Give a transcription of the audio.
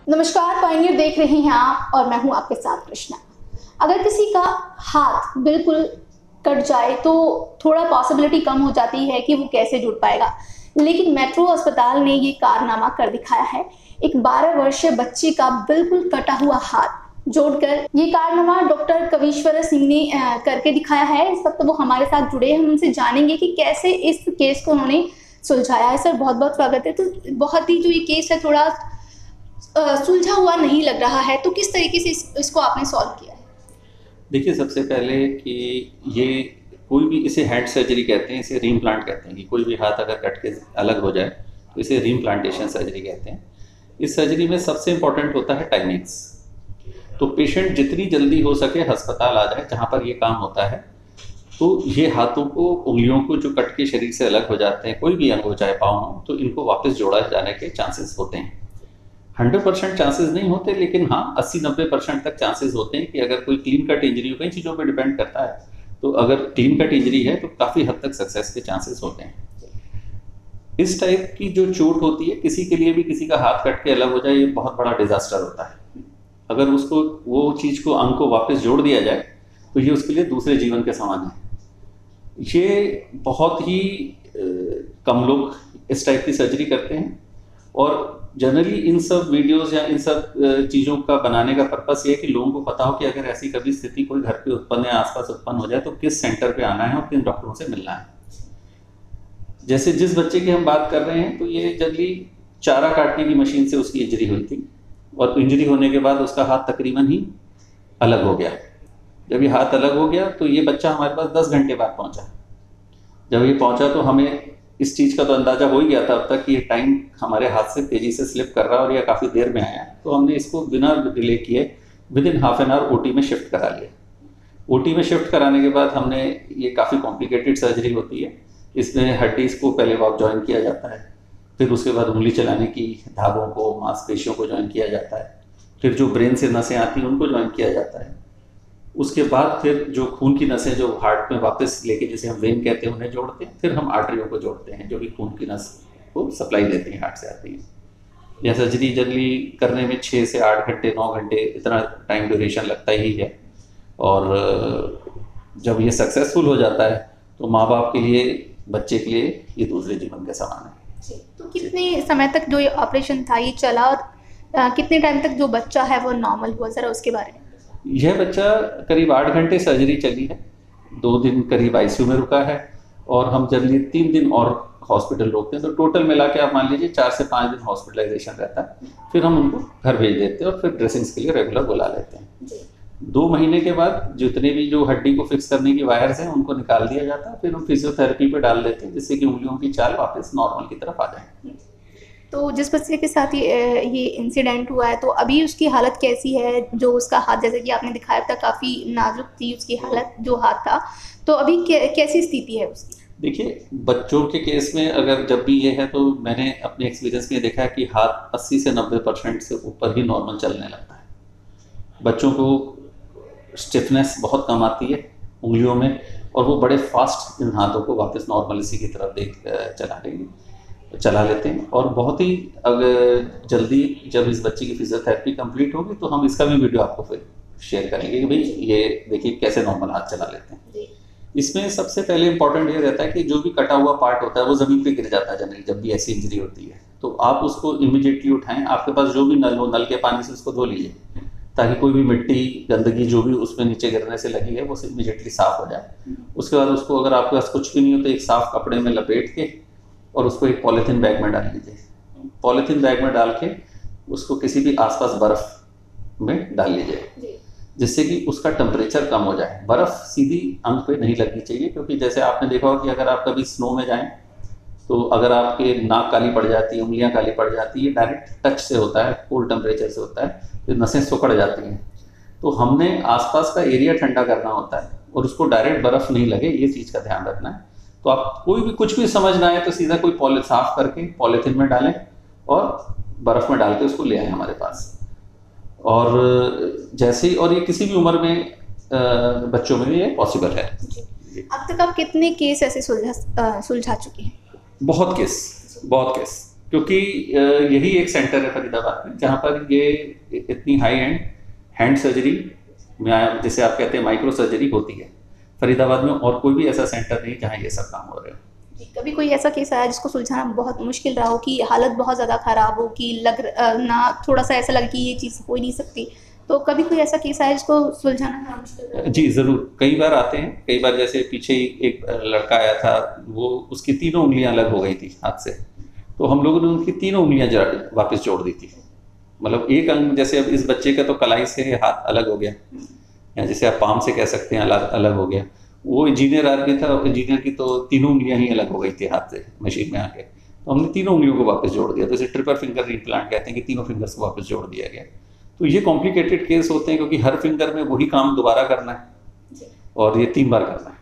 नमस्कार, पायनियर देख रहे हैं आप और मैं हूं आपके साथ कृष्णा। अगर किसी का हाथ बिल्कुल कट जाए तो थोड़ा पॉसिबिलिटी कम हो जाती है कि वो कैसे जुड़ पाएगा, लेकिन मेट्रो अस्पताल ने ये कारनामा कर दिखाया है। एक 12 वर्षीय बच्चे का बिल्कुल कटा हुआ हाथ जोड़कर ये कारनामा डॉक्टर कविश्वर सिंह ने करके दिखाया है। इस वक्त वो हमारे साथ जुड़े हैं, हम उनसे जानेंगे कि कैसे इस केस को उन्होंने सुलझाया है। सर, बहुत बहुत स्वागत है। तो बहुत ही जो ये केस है थोड़ा सुलझा हुआ नहीं लग रहा है, तो किस तरीके से इसको आपने सॉल्व किया है? देखिए, सबसे पहले कि ये कोई भी इसे हैंड सर्जरी कहते हैं, इसे रीइम्प्लांट कहते हैं कि कोई भी हाथ अगर कट के अलग हो जाए तो इसे रीइम्प्लांटेशन सर्जरी कहते हैं। इस सर्जरी में सबसे इम्पॉर्टेंट होता है टाइमिंग्स। तो पेशेंट जितनी जल्दी हो सके अस्पताल आ जाए जहाँ पर ये काम होता है, तो ये हाथों को, उंगलियों को जो कट के शरीर से अलग हो जाते हैं, कोई भी अंग हो चाहे पाँव हो, तो इनको वापस जोड़ा जाने के चांसेस होते हैं। 100% चांसेस नहीं होते, लेकिन हाँ 80-90% तक चांसेस होते हैं कि अगर कोई क्लीन कट इंजरी हो, कई चीज़ों पर डिपेंड करता है, तो अगर क्लीन कट इंजरी है तो काफ़ी हद तक सक्सेस के चांसेस होते हैं। इस टाइप की जो चोट होती है, किसी के लिए भी किसी का हाथ कट के अलग हो जाए, ये बहुत बड़ा डिजास्टर होता है। अगर उसको वो चीज़ को, अंग को वापस जोड़ दिया जाए तो ये उसके लिए दूसरे जीवन के समान है। ये बहुत ही कम लोग इस टाइप की सर्जरी करते हैं, और जनरली इन सब वीडियोस या इन सब चीज़ों का बनाने का पर्पस ये है कि लोगों को पता हो कि अगर ऐसी कभी स्थिति कोई घर पे उत्पन्न या आसपास उत्पन्न हो जाए तो किस सेंटर पे आना है और किन डॉक्टरों से मिलना है। जैसे जिस बच्चे की हम बात कर रहे हैं, तो ये जनरली चारा काटने की मशीन से उसकी इंजरी हुई थी, और इंजरी होने के बाद उसका हाथ तकरीबन ही अलग हो गया। जब ये हाथ अलग हो गया तो ये बच्चा हमारे पास 10 घंटे बाद पहुँचा। जब ये पहुँचा तो हमें इस चीज़ का तो अंदाज़ा हो ही गया था अब तक कि ये टाइम हमारे हाथ से तेज़ी से स्लिप कर रहा है और ये काफ़ी देर में आया है। तो हमने इसको बिना डिले किए within half an hour OT में शिफ्ट करा लिया। ओटी में शिफ्ट कराने के बाद हमने, ये काफ़ी कॉम्प्लिकेटेड सर्जरी होती है, इसमें हड्डी को पहले वॉक ज्वाइन किया जाता है, फिर उसके बाद उंगली चलाने की धागों को, मांसपेशियों को ज्वाइन किया जाता है, फिर जो ब्रेन से नसें आती हैं उनको ज्वाइन किया जाता है। उसके बाद फिर जो खून की नसें जो हार्ट में वापस लेके, जिसे हम वेन कहते हैं, उन्हें जोड़ते हैं। फिर हम आर्टरियों को जोड़ते हैं जो कि खून की नस को सप्लाई देती हैं, हार्ट से आती हैं। यह सर्जरी जनरली करने में 6 से 8 घंटे, 9 घंटे, इतना टाइम ड्यूरेशन लगता ही है। और जब ये सक्सेसफुल हो जाता है तो माँ बाप के लिए, बच्चे के लिए ये दूसरे जीवन के समान है। तो कितने समय तक जो ये ऑपरेशन था ये चला, और कितने टाइम तक जो बच्चा है वो नॉर्मल हुआ, जरा उसके बारे में? यह बच्चा करीब 8 घंटे सर्जरी चली है, 2 दिन करीब आईसीयू में रुका है, और हम जनरली 3 दिन और हॉस्पिटल रोकते हैं। तो टोटल मिला के आप मान लीजिए 4 से 5 दिन हॉस्पिटलाइजेशन रहता है। फिर हम उनको घर भेज देते हैं और फिर ड्रेसिंग्स के लिए रेगुलर बुला लेते हैं। 2 महीने के बाद जितने भी जो हड्डी को फिक्स करने की वायर्स हैं उनको निकाल दिया जाता है। फिर हम फिजियोथेरेपी पे डाल देते हैं, जिससे कि उंगलियों की चाल वापस नॉर्मल की तरफ आ जाए। तो जिस बच्चे के साथ ये इंसिडेंट हुआ है, तो अभी उसकी हालत कैसी है? जो उसका हाथ, जैसे कि आपने दिखाया था, काफ़ी नाजुक थी उसकी हालत, जो हाथ था, तो अभी कैसी स्थिति है उसकी? देखिए, बच्चों के केस में अगर जब भी ये है, तो मैंने अपने एक्सपीरियंस में देखा है कि हाथ 80 से 90% से ऊपर ही नॉर्मल चलने लगता है। बच्चों को स्टिफनेस बहुत कम आती है उंगलियों में, और वो बड़े फास्ट इन हाथों को वापस नॉर्मल इसी की तरफ चला लेते हैं। और बहुत ही अगर जल्दी जब इस बच्चे की फिजियोथेरेपी कंप्लीट होगी तो हम इसका भी वीडियो आपको फिर शेयर करेंगे कि भाई ये देखिए कैसे नॉर्मल हाथ चला लेते हैं। इसमें सबसे पहले इंपॉर्टेंट ये रहता है कि जो भी कटा हुआ पार्ट होता है वो ज़मीन पे गिर जाता है जनरली जब भी ऐसी इंजरी होती है, तो आप उसको इमीडिएटली उठाएं। आपके पास जो भी नल हो, नल के पानी से उसको धो लीजिए, ताकि कोई भी मिट्टी, गंदगी जो भी उसमें नीचे गिरने से लगी है वो इमीडिएटली साफ़ हो जाए। उसके बाद उसको, अगर आपके पास कुछ भी नहीं हो, तो एक साफ़ कपड़े में लपेट के और उसको एक पॉलीथीन बैग में डाल लीजिए। पॉलीथीन बैग में डाल के उसको किसी भी आसपास बर्फ़ में डाल लीजिए, जिससे कि उसका टेम्परेचर कम हो जाए। बर्फ़ सीधी अंग पे नहीं लगनी चाहिए, क्योंकि जैसे आपने देखा हो कि अगर आप कभी स्नो में जाएं तो अगर आपके नाक काली पड़ जाती है, उंगलियां काली पड़ जाती है, डायरेक्ट टच से होता है, कोल्ड टेम्परेचर से होता है, तो नसें सिकुड़ जाती हैं। तो हमने आसपास का एरिया ठंडा करना होता है और उसको डायरेक्ट बर्फ़ नहीं लगे, ये चीज़ का ध्यान रखना है। तो आप कोई भी कुछ भी समझ ना आए तो सीधा कोई साफ करके पॉलीथीन में डालें और बर्फ़ में डाल के उसको ले आएँ हमारे पास। और जैसे ही, और ये किसी भी उम्र में बच्चों में ये पॉसिबल है। अब तक आप कितने केस ऐसे सुलझा चुके हैं? बहुत केस। क्योंकि यही एक सेंटर है फरीदाबाद में जहाँ पर ये इतनी हाई एंड हैंड सर्जरी, जैसे आप कहते हैं माइक्रो सर्जरी होती है। फरीदाबाद में और कोई भी ऐसा सेंटर नहीं जहाँ ये सब काम हो रहे हो। कभी कोई ऐसा केस आया जिसको सुलझाना बहुत मुश्किल रहा हो, कि हालत बहुत ज़्यादा ख़राब हो, कि ना थोड़ा सा ऐसा लगे कि ये चीज़ हो ही नहीं सकती, तो कभी कोई ऐसा केस आया जिसको सुलझाना बड़ा मुश्किल रहा? जी ज़रूर, कई बार आते हैं। कई बार जैसे पीछे ही एक लड़का आया था, वो उसकी तीनों उंगलियां अलग हो गई थी हाथ से, तो हम लोगों ने उनकी तीनों उंगलियां वापस जोड़ दी थी। मतलब एक अंग, जैसे अब इस बच्चे का तो कलाई से हाथ अलग हो गया, या जैसे आप पाम से कह सकते हैं अलग अलग हो गया। वो इंजीनियर आदमी था, इंजीनियर की तो तीनों उंगलियां ही अलग हो गई थी हाथ से मशीन में आके, तो हमने तीनों उंगलियों को वापस जोड़ दिया। तो इसे ट्रिपल फिंगर रीप्लांट कहते हैं कि तीनों फिंगर्स को वापस जोड़ दिया गया। तो ये कॉम्प्लिकेटेड केस होते हैं क्योंकि हर फिंगर में वही काम दोबारा करना है और ये 3 बार करना है।